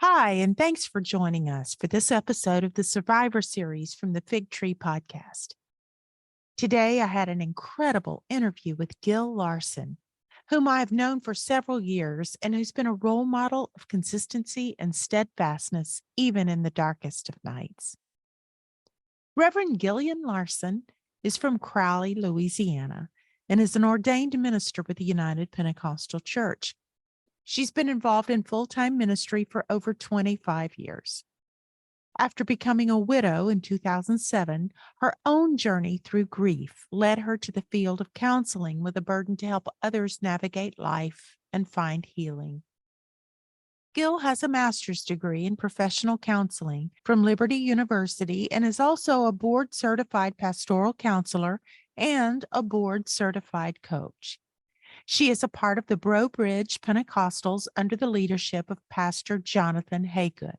Hi, and thanks for joining us for this episode of the Survivor Series from the Fig Tree Podcast. Today, I had an incredible interview with Gillian Larsen, whom I have known for several years and who's been a role model of consistency and steadfastness even in the darkest of nights. Reverend Gillian Larsen is from Crowley, Louisiana, and is an ordained minister with the United Pentecostal Church. She's been involved in full-time ministry for over 25 years. After becoming a widow in 2007, her own journey through grief led her to the field of counseling with a burden to help others navigate life and find healing. Gill has a master's degree in professional counseling from Liberty University and is also a board-certified pastoral counselor and a board-certified coach. She is a part of the Breaux Pentecostals under the leadership of Pastor Jonathan Haygood.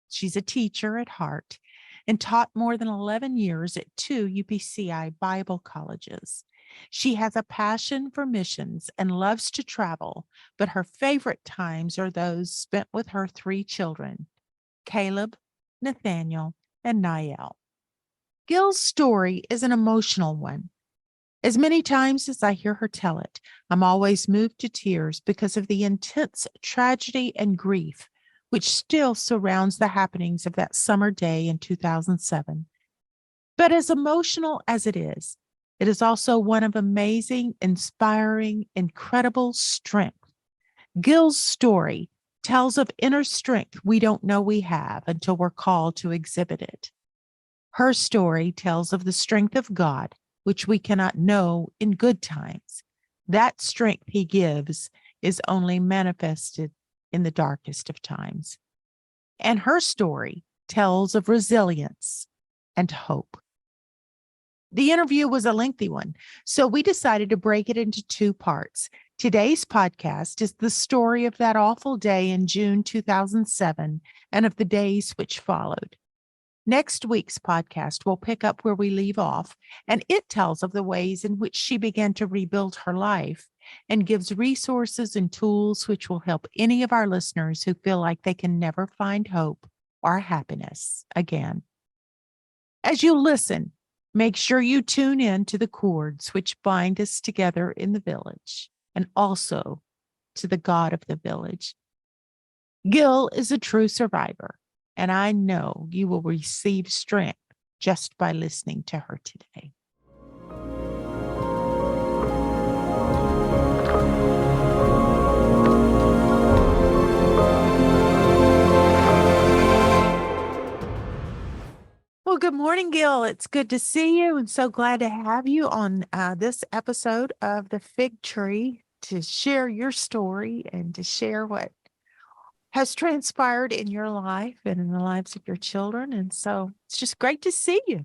She's a teacher at heart and taught more than 11 years at 2 UPCI Bible colleges. She has a passion for missions and loves to travel, but her favorite times are those spent with her 3 children, Caleb, Nathaniel, and Niall. Gill's story is an emotional one. As many times as I hear her tell it, I'm always moved to tears because of the intense tragedy and grief which still surrounds the happenings of that summer day in 2007. But as emotional as it is also one of amazing, inspiring, incredible strength. Gill's story tells of inner strength we don't know we have until we're called to exhibit it. Her story tells of the strength of God, which we cannot know in good times. That strength he gives is only manifested in the darkest of times. And her story tells of resilience and hope. The interview was a lengthy one, so we decided to break it into 2 parts. Today's podcast is the story of that awful day in June 2007 and of the days which followed. Next week's podcast will pick up where we leave off, and it tells of the ways in which she began to rebuild her life and gives resources and tools which will help any of our listeners who feel like they can never find hope or happiness again. As you listen, make sure you tune in to the cords which bind us together in the village and also to the God of the village. Gill is a true survivor, and I know you will receive strength just by listening to her today. Well, good morning, Gill. It's good to see you and so glad to have you on this episode of The Fig Tree to share your story and to share what has transpired in your life and in the lives of your children. And so it's just great to see you.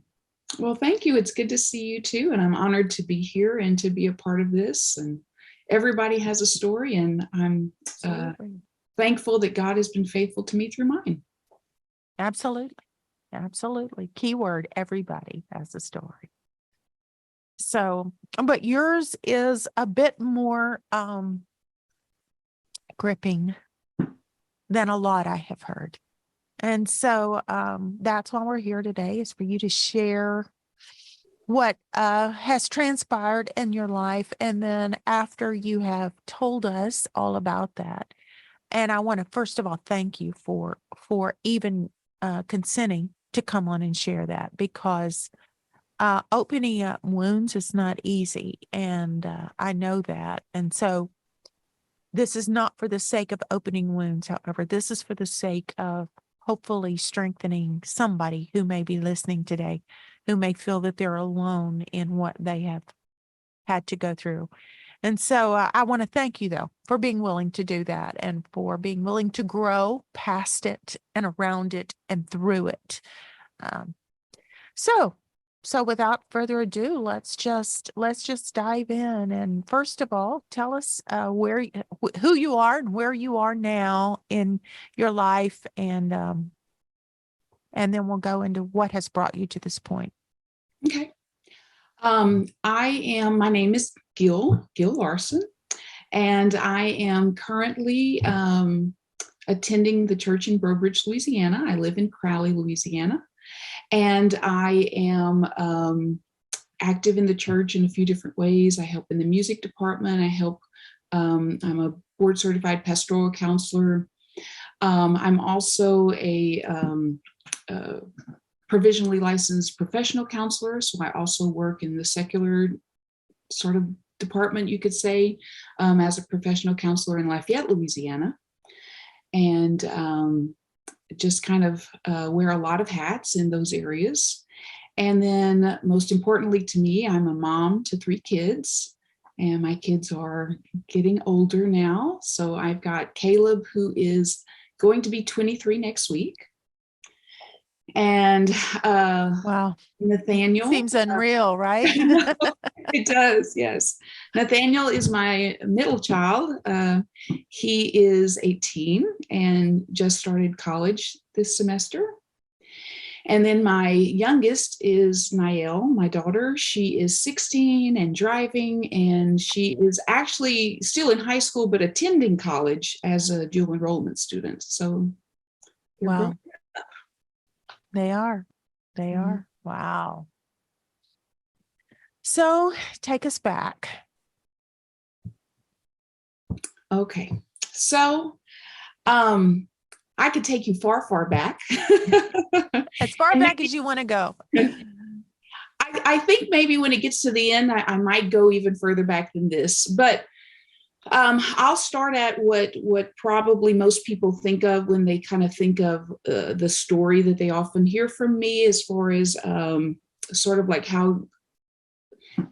Well, thank you. It's good to see you too. And I'm honored to be here and to be a part of this. And everybody has a story, and I'm thankful that God has been faithful to me through mine. Absolutely. Absolutely. Keyword, everybody has a story. So, but yours is a bit more gripping than a lot I have heard. And so that's why we're here today, is for you to share what has transpired in your life. And then after you have told us all about that, and I want to first of all thank you for even consenting to come on and share that, because opening up wounds is not easy. And I know that. And so this is not for the sake of opening wounds. However, this is for the sake of hopefully strengthening somebody who may be listening today, who may feel that they're alone in what they have had to go through. And so I want to thank you, though, for being willing to do that and for being willing to grow past it and around it and through it. So without further ado, let's just dive in. And first of all, tell us who you are and where you are now in your life, and then we'll go into what has brought you to this point. Okay. My name is Gill Larsen, and I am currently a attending the church in Breaux, Louisiana. I live in Crowley, Louisiana, and I am active in the church in a few different ways. I help in the music department. I'm a board certified pastoral counselor. I'm also a provisionally licensed professional counselor. So I also work in the secular sort of department, you could say, as a professional counselor in Lafayette, Louisiana. And just kind of wear a lot of hats in those areas. And then most importantly to me, I'm a mom to 3 kids, and my kids are getting older now. So I've got Caleb, who is going to be 23 next week. And Wow. Nathaniel. Seems unreal, right? It does, yes. Nathaniel is my middle child. He is 18 and just started college this semester. And then my youngest is Niall, my daughter. She is 16 and driving, and she is actually still in high school, but attending college as a dual enrollment student. So wow. They are. They Mhm. are. Wow. So take us back. Okay. So I could take you far, far back. As far back as you want to go. I think maybe when it gets to the end, I might go even further back than this. But I'll start at what probably most people think of when they kind of think of the story that they often hear from me, as far as sort of like how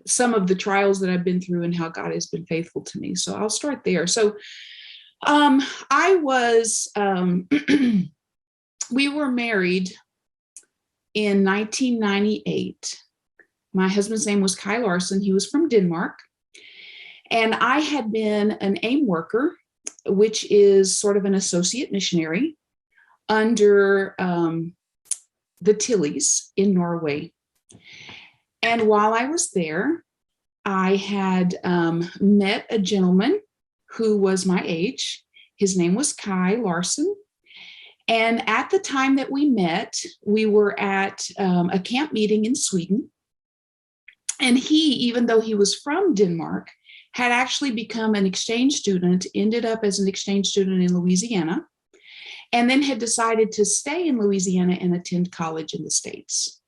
some of the trials that I've been through and how God has been faithful to me. So I'll start there. So I was, we were married in 1998. My husband's name was Gillian Larsen. He was from Denmark. And I had been an AIM worker, which is sort of an associate missionary under the Tillies in Norway. And while I was there, I had met a gentleman who was my age. His name was Gillian Larsen. And at the time that we met, we were at a camp meeting in Sweden. And he, even though he was from Denmark, had actually become an exchange student, ended up as an exchange student in Louisiana, and then had decided to stay in Louisiana and attend college in the States.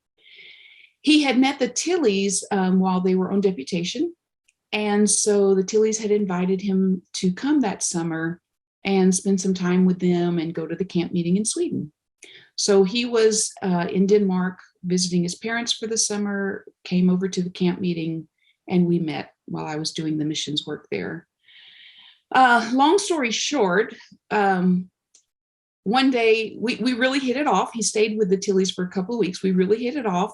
He had met the Tillies while they were on deputation. And so the Tillies had invited him to come that summer and spend some time with them and go to the camp meeting in Sweden. So he was in Denmark visiting his parents for the summer, came over to the camp meeting, and we met while I was doing the missions work there. Long story short, one day we really hit it off. He stayed with the Tillies for a couple of weeks. We really hit it off.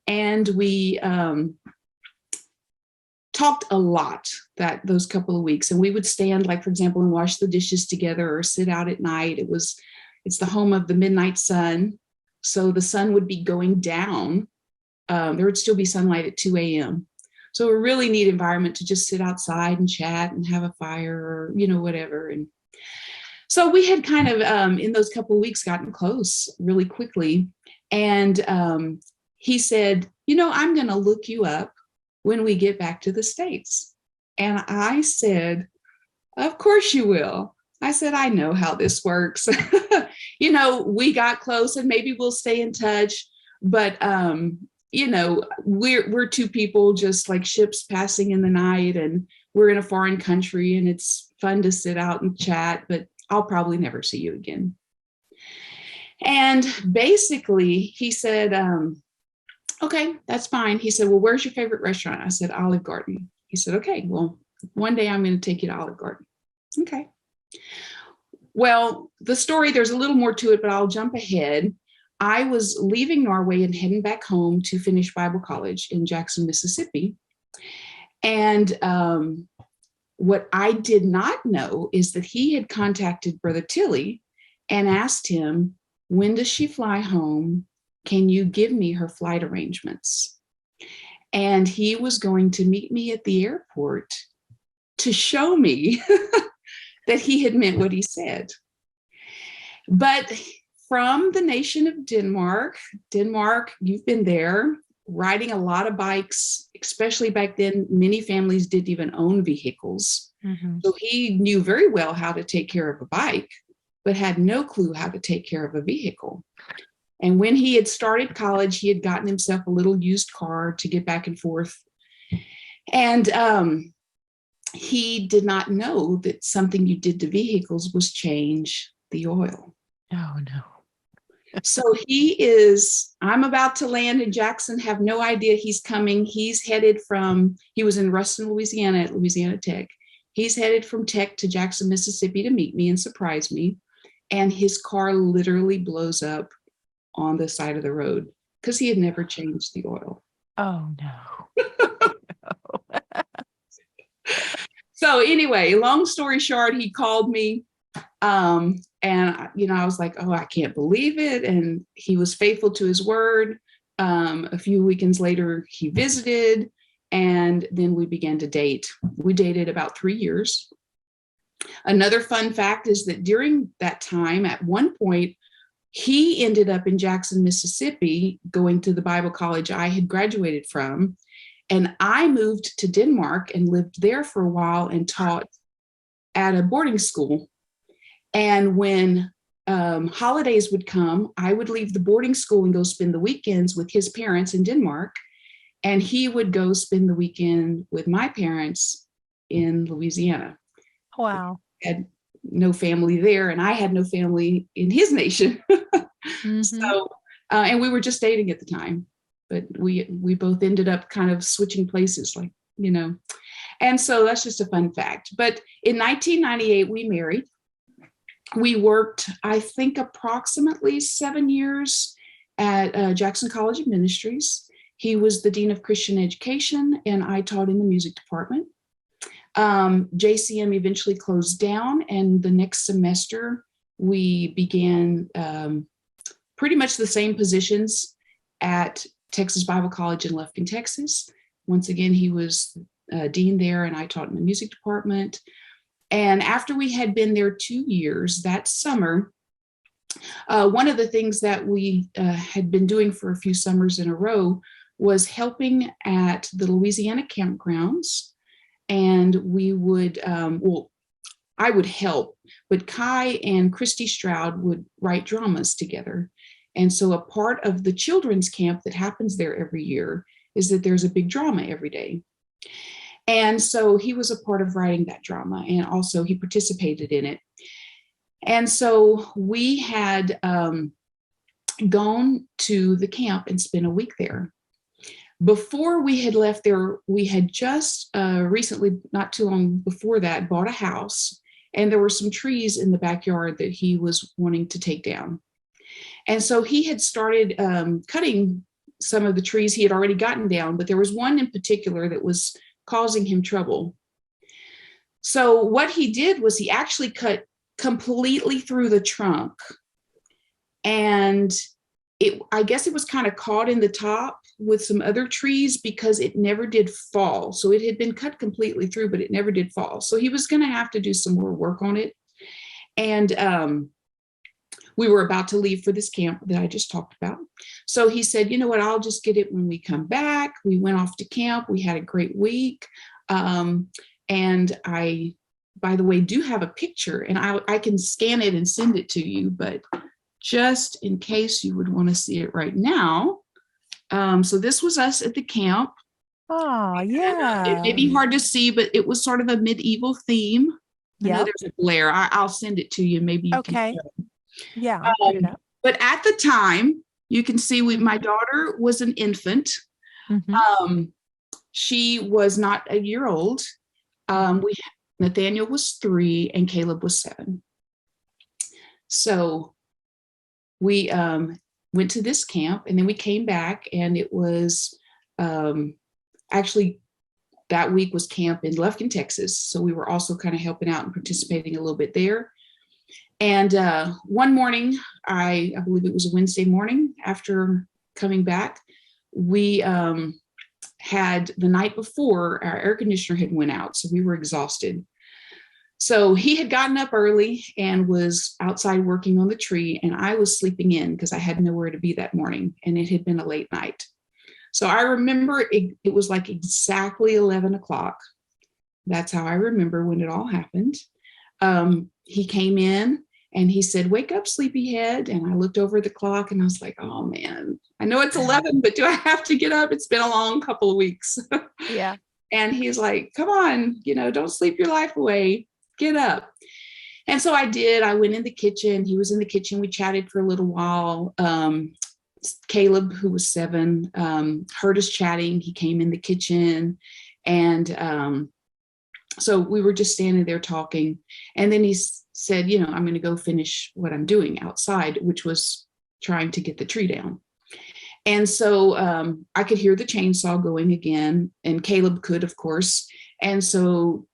And we talked a lot those couple of weeks. And we would stand, like, for example, and wash the dishes together or sit out at night. It's the home of the midnight sun. So the sun would be going down. There would still be sunlight at 2 a.m. So a really neat environment to just sit outside and chat and have a fire or, whatever. And so we had kind of, in those couple of weeks, gotten close really quickly. And he said, I'm going to look you up when we get back to the States. And I said, of course you will. I said, I know how this works. We got close and maybe we'll stay in touch. But, we're 2 people just like ships passing in the night, and we're in a foreign country, and it's fun to sit out and chat, but I'll probably never see you again. And basically he said, okay, that's fine. He said, well, where's your favorite restaurant? I said, Olive Garden. He said, okay, well, one day I'm going to take you to Olive Garden. Okay. Well, the story, there's a little more to it, but I'll jump ahead. I was leaving Norway and heading back home to finish Bible college in Jackson, Mississippi. And what I did not know is that he had contacted Brother Tilly and asked him, when does she fly home? Can you give me her flight arrangements? And he was going to meet me at the airport to show me that he had meant what he said. But from the nation of Denmark, you've been there, riding a lot of bikes, especially back then. Many families didn't even own vehicles. Mm-hmm. So he knew very well how to take care of a bike, but had no clue how to take care of a vehicle. And when he had started college, he had gotten himself a little used car to get back and forth. And he did not know that something you did to vehicles was change the oil. Oh, no. So I'm about to land in Jackson, have no idea he's coming. He was in Ruston, Louisiana at Louisiana Tech. He's headed from Tech to Jackson, Mississippi to meet me and surprise me. And his car literally blows up on the side of the road because he had never changed the oil. Oh, no. So anyway, long story short, he called me. And I was like, oh, I can't believe it. And he was faithful to his word. A few weekends later, he visited, and then we began to date. We dated about 3 years. Another fun fact is that during that time, at one point, he ended up in Jackson, Mississippi, going to the Bible college I had graduated from. And I moved to Denmark and lived there for a while and taught at a boarding school. And when holidays would come, I would leave the boarding school and go spend the weekends with his parents in Denmark. And he would go spend the weekend with my parents in Louisiana. Wow. I had no family there, and I had no family in his nation. Mm-hmm. So, and we were just dating at the time, but we both ended up kind of switching places, and so that's just a fun fact. But in 1998, we married. We worked, I think, approximately 7 years at Jackson College of Ministries. He was the Dean of Christian Education, and I taught in the music department. JCM eventually closed down, and the next semester we began pretty much the same positions at Texas Bible College in Lufkin, Texas. Once again, he was dean there, and I taught in the music department. And after we had been there 2 years, that summer, one of the things that we had been doing for a few summers in a row was helping at the Louisiana campgrounds. And we would, I would help, but Kai and Christy Stroud would write dramas together. And so a part of the children's camp that happens there every year is that there's a big drama every day. And so he was a part of writing that drama, and also he participated in it. And so we had gone to the camp and spent a week there. Before we had left there, we had just recently, not too long before that, bought a house, and there were some trees in the backyard that he was wanting to take down. And so he had started cutting some of the trees he had already gotten down, but there was one in particular that was causing him trouble. So what he did was he actually cut completely through the trunk, and I guess it was kind of caught in the top with some other trees because it never did fall. So it had been cut completely through, but it never did fall. So he was going to have to do some more work on it. And we were about to leave for this camp that I just talked about. So he said, you know what, I'll just get it when we come back. We went off to camp. We had a great week. And I, by the way, do have a picture, and I can scan it and send it to you, but just in case you would want to see it right now. So this was us at the camp. Oh, yeah. It may be hard to see, but it was sort of a medieval theme. I know there's a glare. I'll send it to you. Maybe you can. Yeah, I'll put it up. But at the time, you can see my daughter was an infant. Mm-hmm. She was not a year old. Nathaniel was 3 and Caleb was 7. So we went to this camp, and then we came back, and it was actually that week was camp in Lufkin, Texas. So we were also kind of helping out and participating a little bit there. And one morning, I believe it was a Wednesday morning after coming back, we had the night before, our air conditioner had went out. So we were exhausted. So he had gotten up early and was outside working on the tree, and I was sleeping in because I had nowhere to be that morning, and it had been a late night. So I remember it was like exactly 11 o'clock. That's how I remember when it all happened. He came in and he said, "Wake up, sleepyhead." And I looked over at the clock and I was like, "Oh man, I know it's 11, but do I have to get up? It's been a long couple of weeks." Yeah. And he's like, "Come on, don't sleep your life away. Get up." And so I did. I went in the kitchen. He was in the kitchen. We chatted for a little while. Caleb, who was 7, heard us chatting. He came in the kitchen, and so we were just standing there talking. And then he said, "I'm going to go finish what I'm doing outside," which was trying to get the tree down. And so I could hear the chainsaw going again, and Caleb could, of course. And so,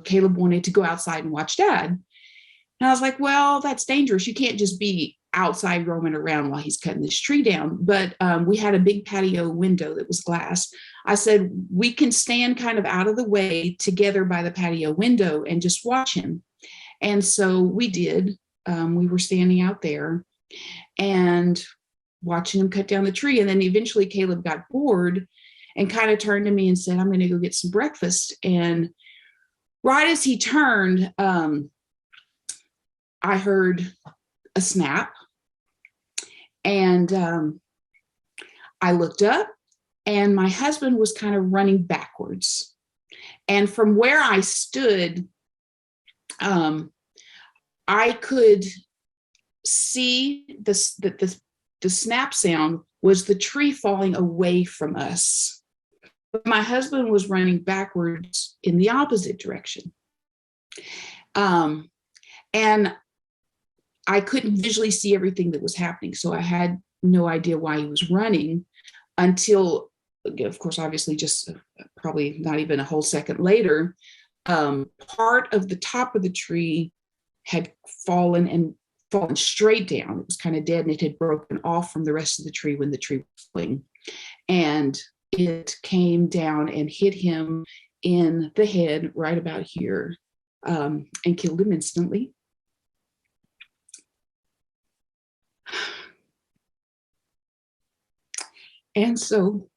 Caleb wanted to go outside and watch Dad. And I was like, "Well, that's dangerous. You can't just be outside roaming around while he's cutting this tree down." But we had a big patio window that was glass. I said, "We can stand kind of out of the way together by the patio window and just watch him." And so we did. We were standing out there and watching him cut down the tree. And then eventually Caleb got bored and kind of turned to me and said, "I'm going to go get some breakfast." And right as he turned, I heard a snap, and I looked up, and my husband was kind of running backwards. And from where I stood, I could see the snap sound was the tree falling away from us. But my husband was running backwards in the opposite direction. And I couldn't visually see everything that was happening. So I had no idea why he was running until, of course, obviously just probably not even a whole second later, part of the top of the tree had fallen straight down. It was kind of dead, and it had broken off from the rest of the tree when the tree was falling. And it came down and hit him in the head right about here, and killed him instantly. And so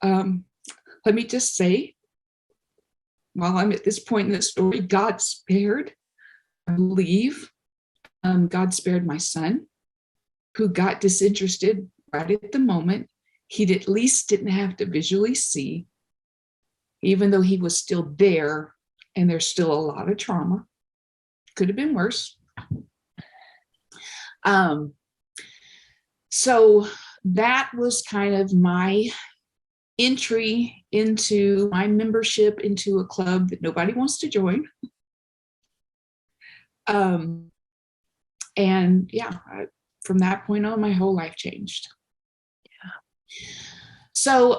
let me just say, while I'm at this point in the story, God spared, I believe, God spared my son, who got disinterested right at the moment. He at least didn't have to visually see, even though he was still there, and there's still a lot of trauma. Could have been worse. So that was kind of my entry into my membership into a club that nobody wants to join. And yeah, from that point on, my whole life changed. Yeah. So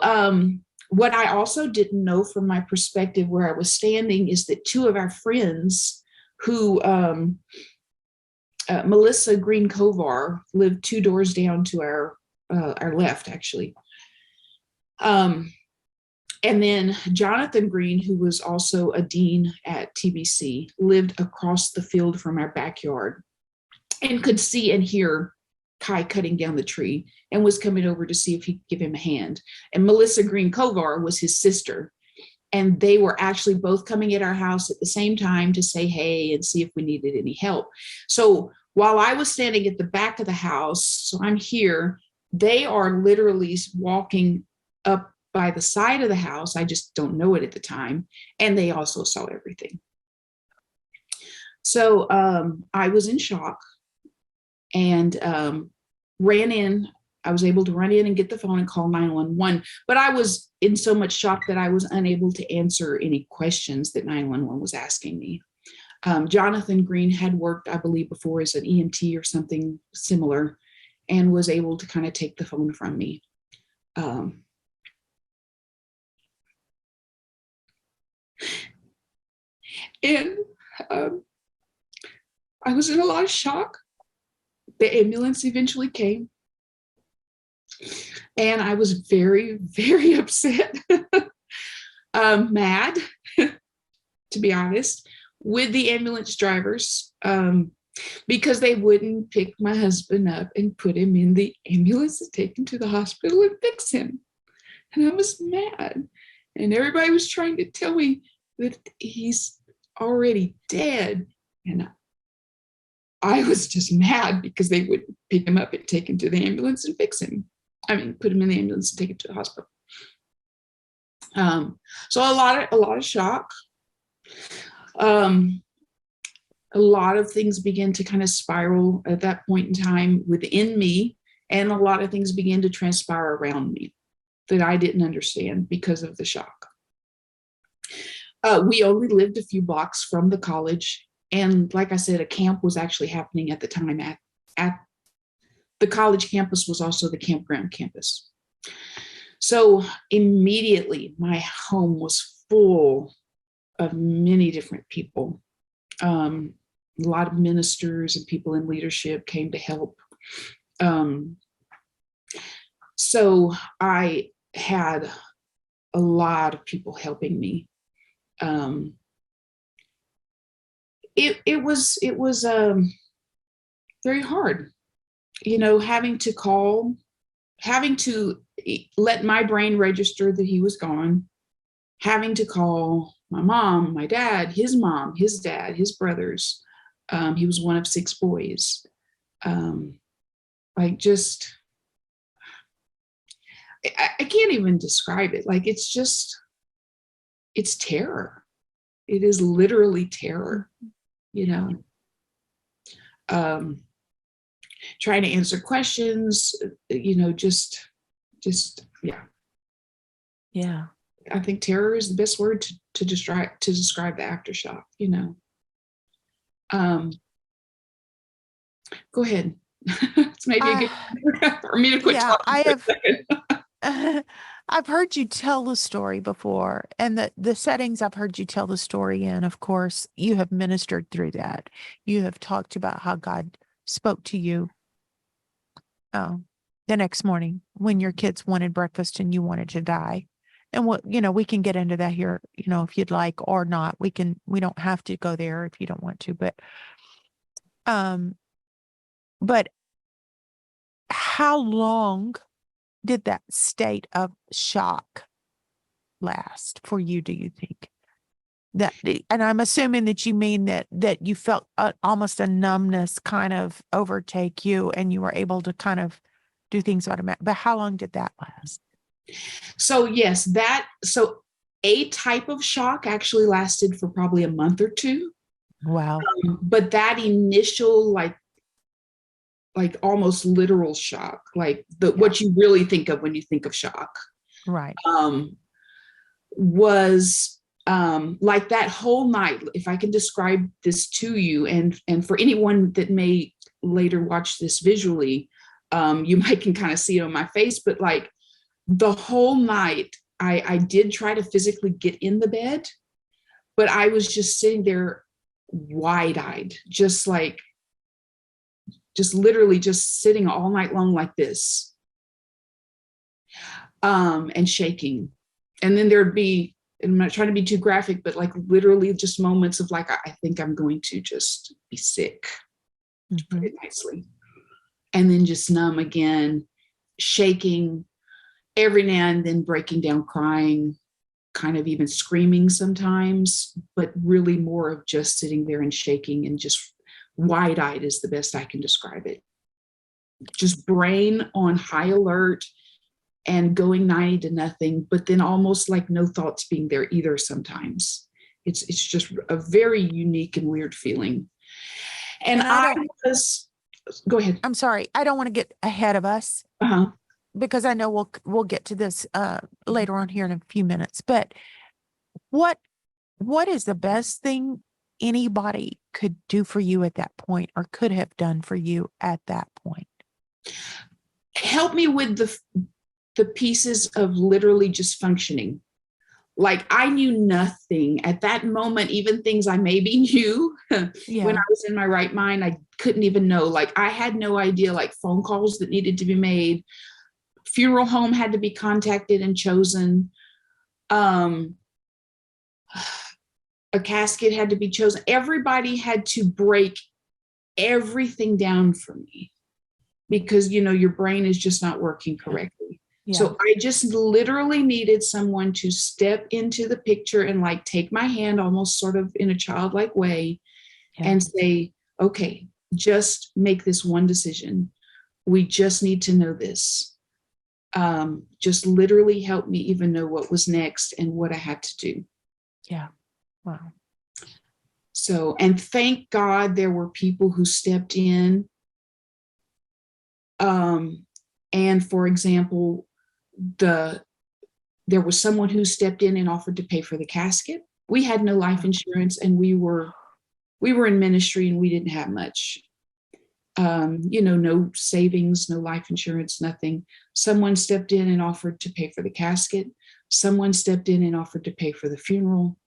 what I also didn't know from my perspective where I was standing is that 2 of our friends who, Melissa Green Kovar lived 2 doors down to our left, actually. And then Jonathan Green, who was also a dean at TBC, lived across the field from our backyard and could see and hear Kai cutting down the tree and was coming over to see if he could give him a hand. And Melissa Green Kovar was his sister. And they were actually both coming at our house at the same time to say hey and see if we needed any help. So while I was standing at the back of the house, so I'm here, they are literally walking up by the side of the house. I just don't know it at the time. And they also saw everything. So I was in shock and ran in. I was able to run in and get the phone and call 911. But I was in so much shock that I was unable to answer any questions that 911 was asking me. Jonathan Green had worked, I believe, before as an EMT or something similar, and was able to kind of take the phone from me. And I was in a lot of shock. The ambulance eventually came. And I was very, very upset, mad, to be honest. with the ambulance drivers because they wouldn't pick my husband up and put him in the ambulance and take him to the hospital and fix him. And I was mad. And everybody was trying to tell me that he's already dead. And I was just mad because they wouldn't pick him up and take him to the ambulance and fix him. I mean, put him in the ambulance and take him to the hospital. So a lot of shock. A lot of things began to kind of spiral at that point in time within me, and a lot of things began to transpire around me that I didn't understand because of the shock. We only lived a few blocks from the college, and like I said, a camp was actually happening at the time. At the college campus was also the campground campus. So immediately my home was full of many different people. A lot of ministers and people in leadership came to help. So I had a lot of people helping me. It was very hard, having to let my brain register that he was gone, having to call my mom, my dad, his mom, his dad, his brothers. He was one of 6 boys. I can't even describe it. Like, it's terror. It is literally terror, trying to answer questions, yeah. Yeah. I think terror is the best word to describe the aftershock, Go ahead. It's maybe a good for me to quit talking. I've heard you tell the story before, and the settings I've heard you tell the story in, of course, you have ministered through that. You have talked about how God spoke to you the next morning when your kids wanted breakfast and you wanted to die. And we can get into that here, if you'd like or not. We don't have to go there if you don't want to, but how long did that state of shock last for you, do you think? And I'm assuming that you mean that you felt almost a numbness kind of overtake you and you were able to kind of do things automatically. But how long did that last? So yes, a type of shock actually lasted for probably a month or 2. Wow. But that initial, like almost literal shock, like what you really think of when you think of shock. Right. Was like that whole night, if I can describe this to you, and for anyone that may later watch this visually, you might can kind of see it on my face, but like the whole night, I did try to physically get in the bed, but I was just sitting there wide-eyed, just literally just sitting all night long like this, and shaking. And then there'd be, and I'm not trying to be too graphic, but like literally just moments of like, I think I'm going to just be sick, to put it nicely. And then just numb again, shaking, every now and then breaking down, crying, kind of even screaming sometimes, but really more of just sitting there and shaking and just wide-eyed is the best I can describe it. Just brain on high alert and going 90 to nothing, but then almost like no thoughts being there either sometimes. It's just a very unique and weird feeling. And go ahead. I'm sorry. I don't want to get ahead of us. Because I know we'll get to this later on here in a few minutes. But what is the best thing anybody could do for you at that point, or could have done for you at that point? Help me with the pieces of literally just functioning. Like, I knew nothing at that moment, even things I maybe knew when I was in my right mind, I couldn't even know. Like, I had no idea, like phone calls that needed to be made. Funeral home had to be contacted and chosen. a casket had to be chosen. Everybody had to break everything down for me because, your brain is just not working correctly. Yeah. So I just literally needed someone to step into the picture and like take my hand almost sort of in a childlike way and say, okay, just make this one decision. We just need to know this. Just literally help me even know what was next and what I had to do. Yeah. Wow. So, and thank God there were people who stepped in. And for example, there was someone who stepped in and offered to pay for the casket. We had no life insurance, and we were in ministry, and we didn't have much. No savings, no life insurance, nothing. Someone stepped in and offered to pay for the casket. Someone stepped in and offered to pay for the funeral.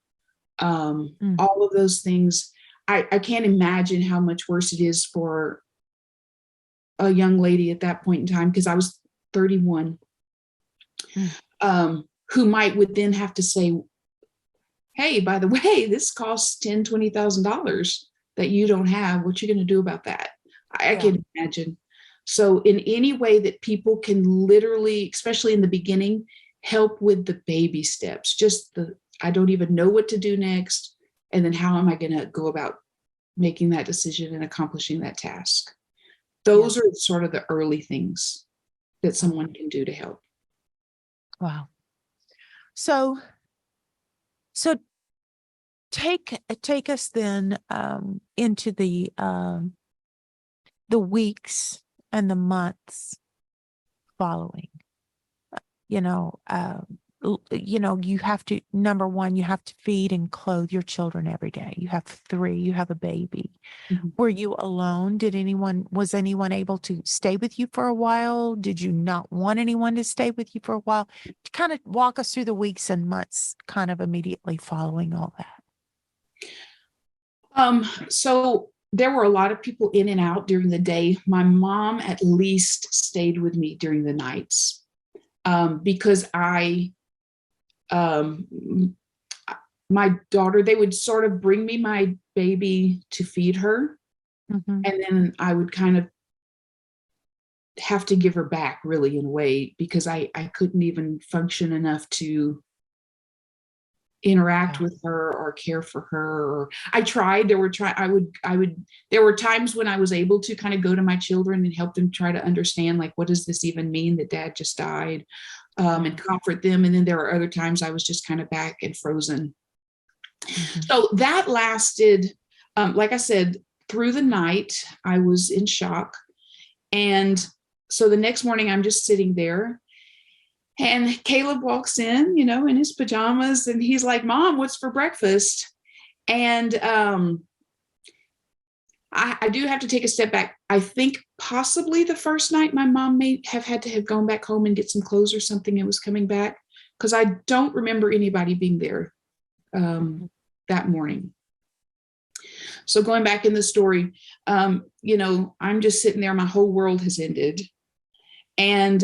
All of those things. I can't imagine how much worse it is for a young lady at that point in time, because I was 31, who would then have to say, hey, by the way, this costs $10,000, $20,000 that you don't have. What you going to do about that? I can imagine. So in any way that people can literally, especially in the beginning, help with the baby steps, I don't even know what to do next. And then how am I going to go about making that decision and accomplishing that task? Those are sort of the early things that someone can do to help. Wow. So take us then into the weeks and the months following. You have to, number one, you have to feed and clothe your children every day. You have 3, you have a baby. Mm-hmm. Were you alone? Was anyone able to stay with you for a while? Did you not want anyone to stay with you for a while? Kind of walk us through the weeks and months kind of immediately following all that. So there were a lot of people in and out during the day. My mom at least stayed with me during the nights. Because my daughter, they would sort of bring me my baby to feed her. Mm-hmm. And then I would kind of have to give her back, really, in a way, because I couldn't even function enough to interact with her or care for her. Or I tried. There were times when I was able to kind of go to my children and help them try to understand, like, what does this even mean that Dad just died, and comfort them. And then there were other times I was just kind of back and frozen. Mm-hmm. So that lasted, like I said, through the night. I was in shock. And so the next morning I'm just sitting there, and Caleb walks in, in his pajamas, and he's like, Mom, what's for breakfast? And I do have to take a step back. I think possibly the first night my mom may have had to have gone back home and get some clothes or something and was coming back, because I don't remember anybody being there that morning. So going back in the story, I'm just sitting there. My whole world has ended. And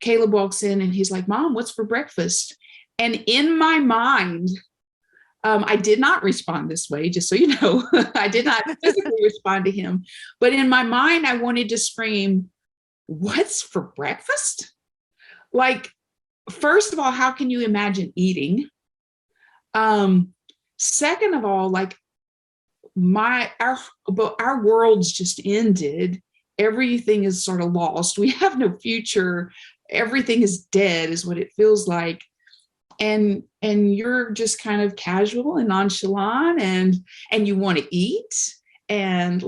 Caleb walks in and he's like, Mom, what's for breakfast? And in my mind, I did not respond this way, just so you know. I did not physically respond to him. But in my mind, I wanted to scream, what's for breakfast? Like, first of all, how can you imagine eating? Second of all, like, our world's just ended. Everything is sort of lost. We have no future. Everything is dead, is what it feels like. And you're just kind of casual and nonchalant, and you want to eat, and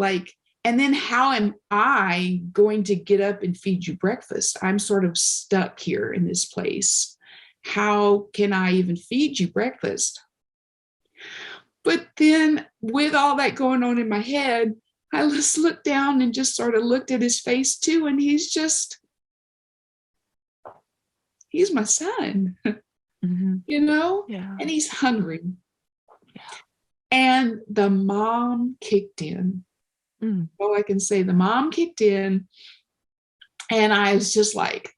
then how am I going to get up and feed you breakfast? I'm sort of stuck here in this place. How can I even feed you breakfast? But then with all that going on in my head, I just looked down and just sort of looked at his face too. And he's my son, mm-hmm. Yeah. And he's hungry. Yeah. And the mom kicked in. All I can say, the mom kicked in. And I was just like,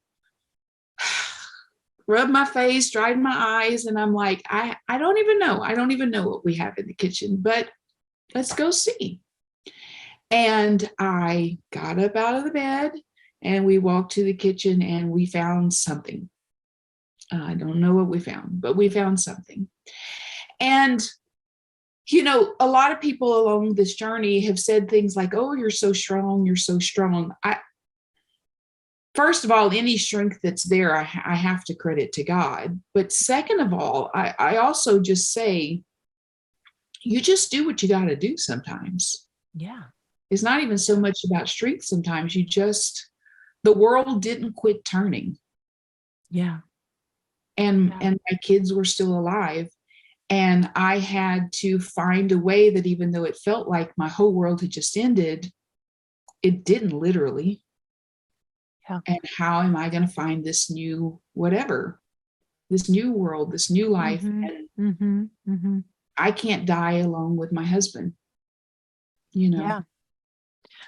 rubbed my face, dried my eyes, and I'm like, I don't even know. I don't even know what we have in the kitchen, but let's go see. And I got up out of the bed and we walked to the kitchen and we found something. I don't know what we found, but we found something. And, you know, a lot of people along this journey have said things like, oh, you're so strong. You're so strong. First of all, any strength that's there, I have to credit to God. But second of all, I also just say, you just do what you got to do sometimes. Yeah. It's not even so much about strength sometimes. The world didn't quit turning. Yeah. And my kids were still alive. And I had to find a way that even though it felt like my whole world had just ended, it didn't literally. Yeah. And how am I going to find this new whatever, this new world, this new life? And I can't die alone with my husband, you know? Yeah.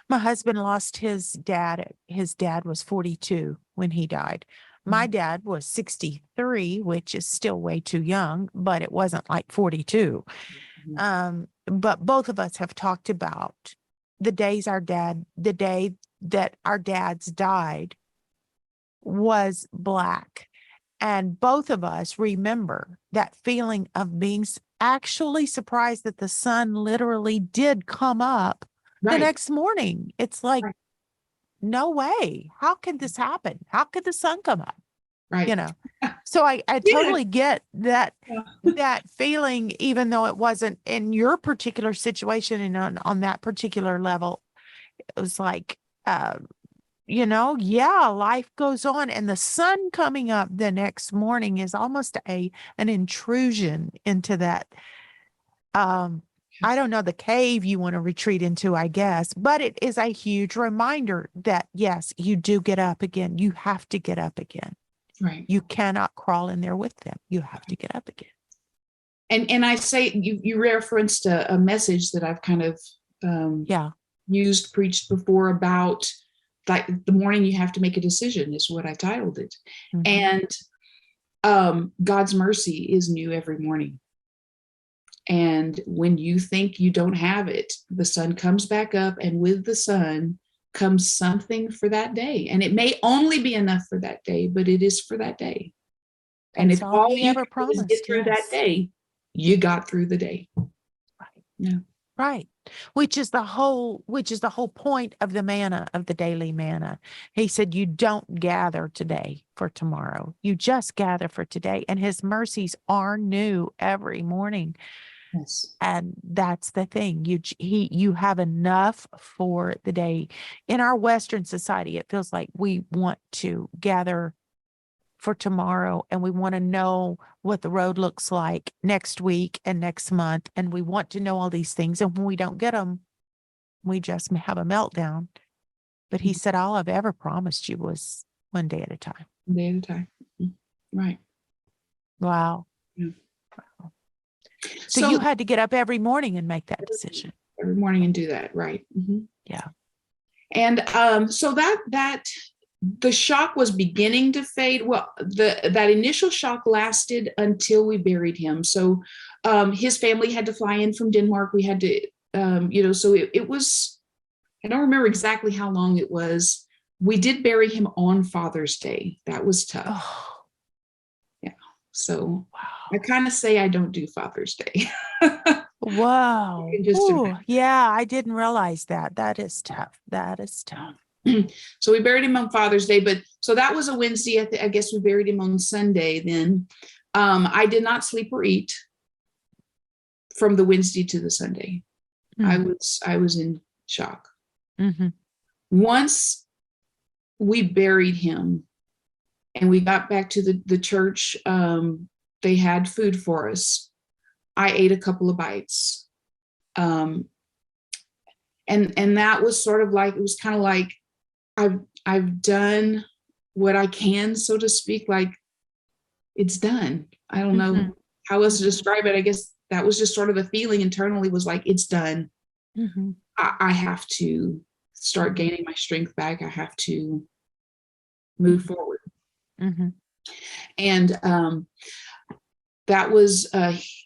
My husband lost his dad. His dad was 42 when he died. My dad was 63, which is still way too young, but it wasn't like 42. But both of us have talked about the day that our dads died was black. And both of us remember that feeling of being actually surprised that the sun literally did come up the next morning. It's like, no way. How could this happen? How could the sun come up? Right. You know, so I totally get that, that feeling, even though it wasn't in your particular situation and on that particular level, it was like, you know, yeah, life goes on, and the sun coming up the next morning is almost an intrusion into that. I don't know, the cave you want to retreat into, I guess, but it is a huge reminder that yes, you do get up again. You have to get up again. Right. You cannot crawl in there with them. You have to get up again. And I say, you referenced a message that I've kind of preached before about, like, the morning you have to make a decision is what I titled it. And God's mercy is new every morning. And when you think you don't have it, the sun comes back up, and with the sun comes something for that day. And it may only be enough for that day, but it is for that day. And if all you ever promised, get through that day, you got through the day. Right. Yeah. Right. Which is the whole point of the manna, of the daily manna. He said, you don't gather today for tomorrow. You just gather for today. And his mercies are new every morning. Yes. And that's the thing. You have enough for the day. In our Western society, it feels like we want to gather for tomorrow, and we want to know what the road looks like next week and next month, and we want to know all these things. And when we don't get them, we just have a meltdown. But he said, all I've ever promised you was one day at a time. One day at a time. Right. Wow. Yeah. Wow. So you had to get up every morning and make that decision. Every morning and do that. Right. Yeah. And so that the shock was beginning to fade. Well, that initial shock lasted until we buried him. So his family had to fly in from Denmark. We had to, so it was, I don't remember exactly how long it was. We did bury him on Father's Day. That was tough. Oh. Yeah. So I kind of say I don't do Father's Day. Wow. Yeah, I didn't realize that. That is tough. That is tough. So we buried him on Father's Day, but so that was a Wednesday. I guess we buried him on Sunday. Then I did not sleep or eat from the Wednesday to the Sunday. I was in shock. Once we buried him and we got back to the church, they had food for us. I ate a couple of bites. And that was sort of like, it was kind of like, I've done what I can, so to speak, like it's done. I don't know how else to describe it. I guess that was just sort of a feeling internally, was like, it's done. I have to start gaining my strength back. I have to move forward. And that was,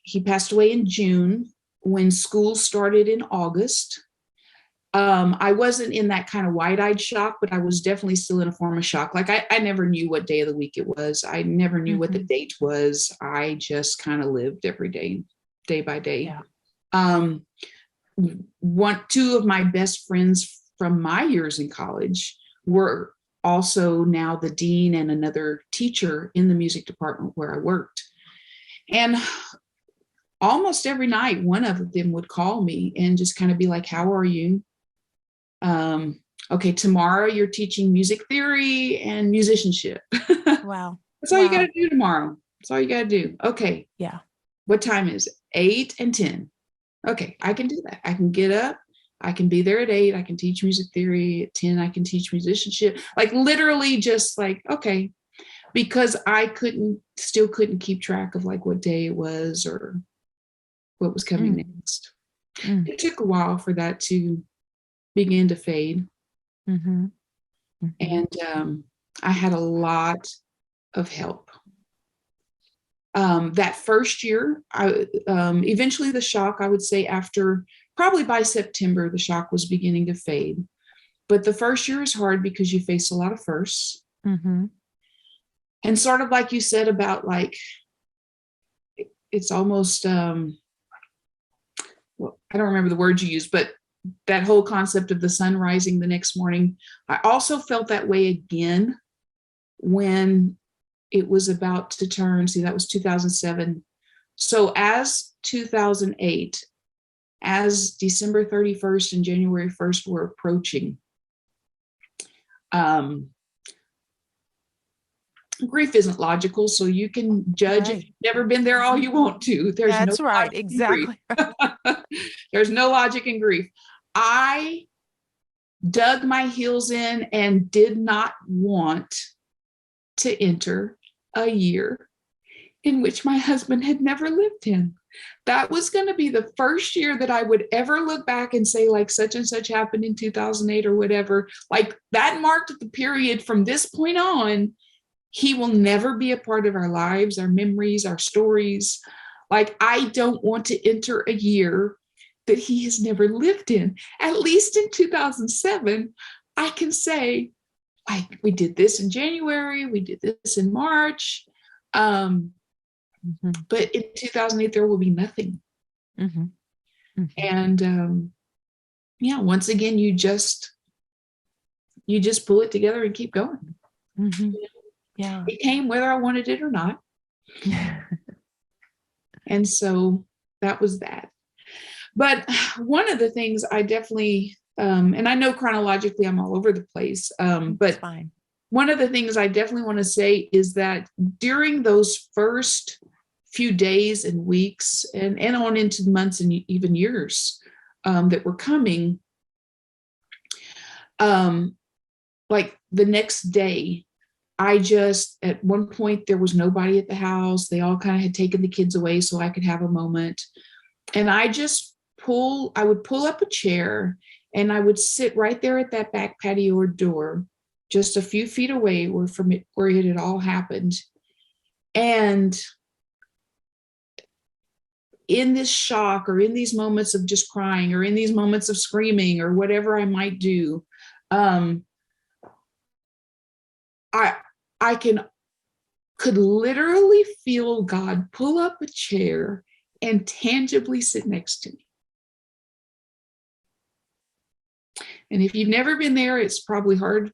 he passed away in June when school started in August. I wasn't in that kind of wide-eyed shock, but I was definitely still in a form of shock. Like I never knew what day of the week it was. I never knew what the date was. I just kind of lived every day, day by day. Yeah. Two of my best friends from my years in college were also now the dean and another teacher in the music department where I worked. And almost every night, one of them would call me and just kind of be like, how are you? Okay, tomorrow you're teaching music theory and musicianship. Wow. That's all you got to do tomorrow. That's all you got to do. Okay. Yeah. What time is it? 8 and 10. Okay, I can do that. I can get up. I can be there at 8. I can teach music theory. At 10, I can teach musicianship. Like literally just like, okay, because I still couldn't keep track of like what day it was or what was coming next. It took a while for that to begin to fade. And I had a lot of help. That first year, eventually the shock, I would say after, probably by September, the shock was beginning to fade. But the first year is hard because you face a lot of firsts. And sort of like you said about like, it's almost, well, I don't remember the words you used, but that whole concept of the sun rising the next morning. I also felt that way again when it was about to turn, see, that was 2007. So as 2008, as December 31st and January 1st were approaching, grief isn't logical, so you can judge if you've never been there all you want to. There's That's no right, exactly. There's no logic in grief. I dug my heels in and did not want to enter a year in which my husband had never lived in. That was going to be the first year that I would ever look back and say, like, such and such happened in 2008 or whatever. Like, that marked the period from this point on. He will never be a part of our lives, our memories, our stories. Like, I don't want to enter a year that he has never lived in. At least in 2007, I can say, we did this in January, we did this in March. But in 2008, there will be nothing. And yeah, once again, you just pull it together and keep going. Yeah. It came whether I wanted it or not. And so that was that. But one of the things I definitely, and I know chronologically I'm all over the place, but fine. One of the things I definitely want to say is that during those first few days and weeks and on into months and even years that were coming, like the next day, at one point, there was nobody at the house. They all kind of had taken the kids away so I could have a moment. And I would pull up a chair and I would sit right there at that back patio or door, just a few feet away where it had all happened. And in this shock or in these moments of just crying or in these moments of screaming or whatever I might do, I could literally feel God pull up a chair and tangibly sit next to me. And if you've never been there, it's probably hard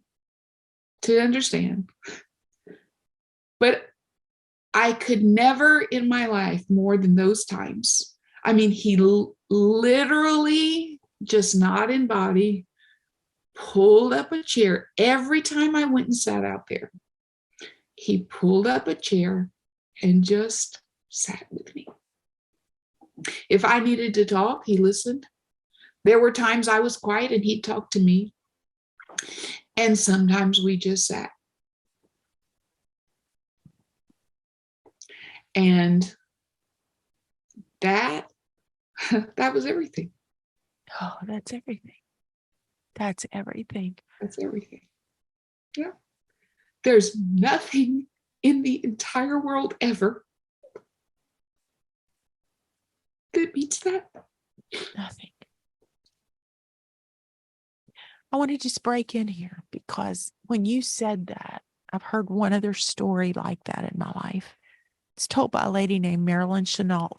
to understand. But I could never in my life, more than those times. I mean, he literally, just not in body, pulled up a chair. Every time I went and sat out there, he pulled up a chair and just sat with me. If I needed to talk, he listened. There were times I was quiet and he'd talk to me. And sometimes we just sat. And that was everything. Oh, that's everything. That's everything. That's everything. Yeah. There's nothing in the entire world ever that beats that? Nothing. I want to just break in here because when you said that, I've heard one other story like that in my life. It's told by a lady named Marilyn Chenault,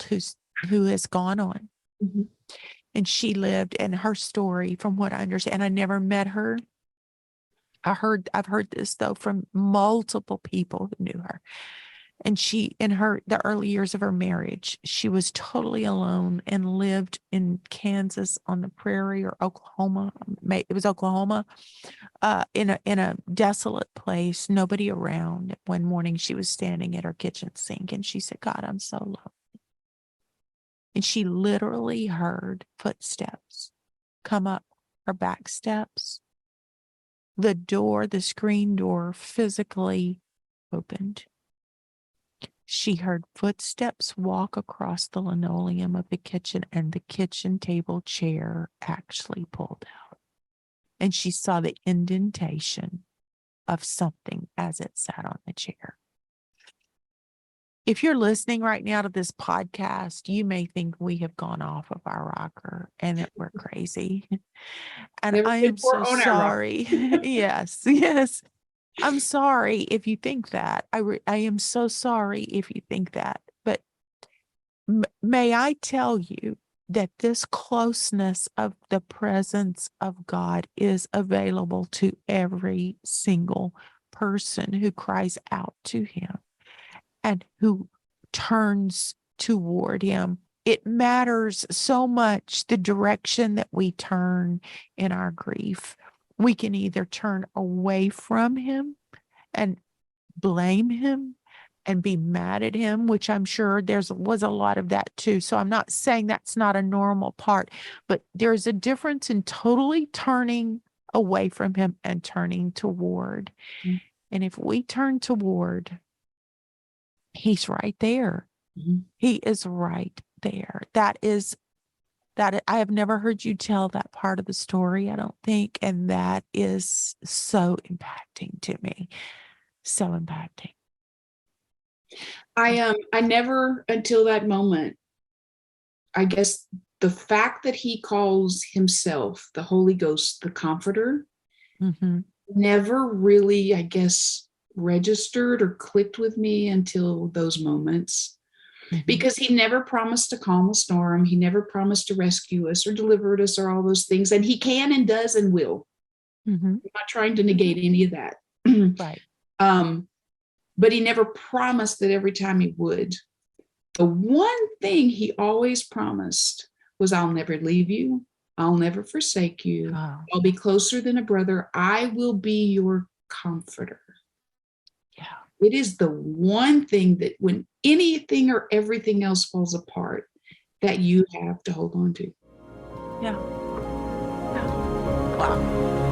who has gone on. Mm-hmm. And she lived, and her story, from what I understand, I never met her. I've heard this though from multiple people who knew her. And she, in the early years of her marriage, she was totally alone and lived in Kansas on the prairie, or Oklahoma. It was Oklahoma, in a desolate place, nobody around. One morning she was standing at her kitchen sink and she said, God, I'm so lonely. And she literally heard footsteps come up her back steps. The screen door physically opened. She heard footsteps walk across the linoleum of the kitchen, and the kitchen table chair actually pulled out. And she saw the indentation of something as it sat on the chair. If you're listening right now to this podcast, you may think we have gone off of our rocker and that we're crazy. And Never I been am so more on our sorry. Yes, yes. I'm sorry if you think that. I am so sorry if you think that. But may I tell you that this closeness of the presence of God is available to every single person who cries out to him and who turns toward him. It matters so much the direction that we turn in our grief. We can either turn away from him and blame him and be mad at him, which I'm sure was a lot of that too. So I'm not saying that's not a normal part, but there's a difference in totally turning away from him and turning toward. Mm-hmm. And if we turn toward, he's right there. Mm-hmm. He is right there. That I have never heard you tell that part of the story, I don't think. And that is so impacting to me. So impacting. I never, until that moment, I guess the fact that he calls himself the Holy Ghost, the Comforter, Mm-hmm. never really, I guess, registered or clicked with me until those moments. Mm-hmm. Because he never promised to calm a storm. He never promised to rescue us or deliver us or all those things. And he can and does and will. Mm-hmm. I'm not trying to negate any of that. Right. But he never promised that every time he would. The one thing he always promised was, I'll never leave you. I'll never forsake you. Oh. I'll be closer than a brother. I will be your comforter. Yeah. It is the one thing that when anything or everything else falls apart, that you have to hold on to. Yeah. Yeah. Wow.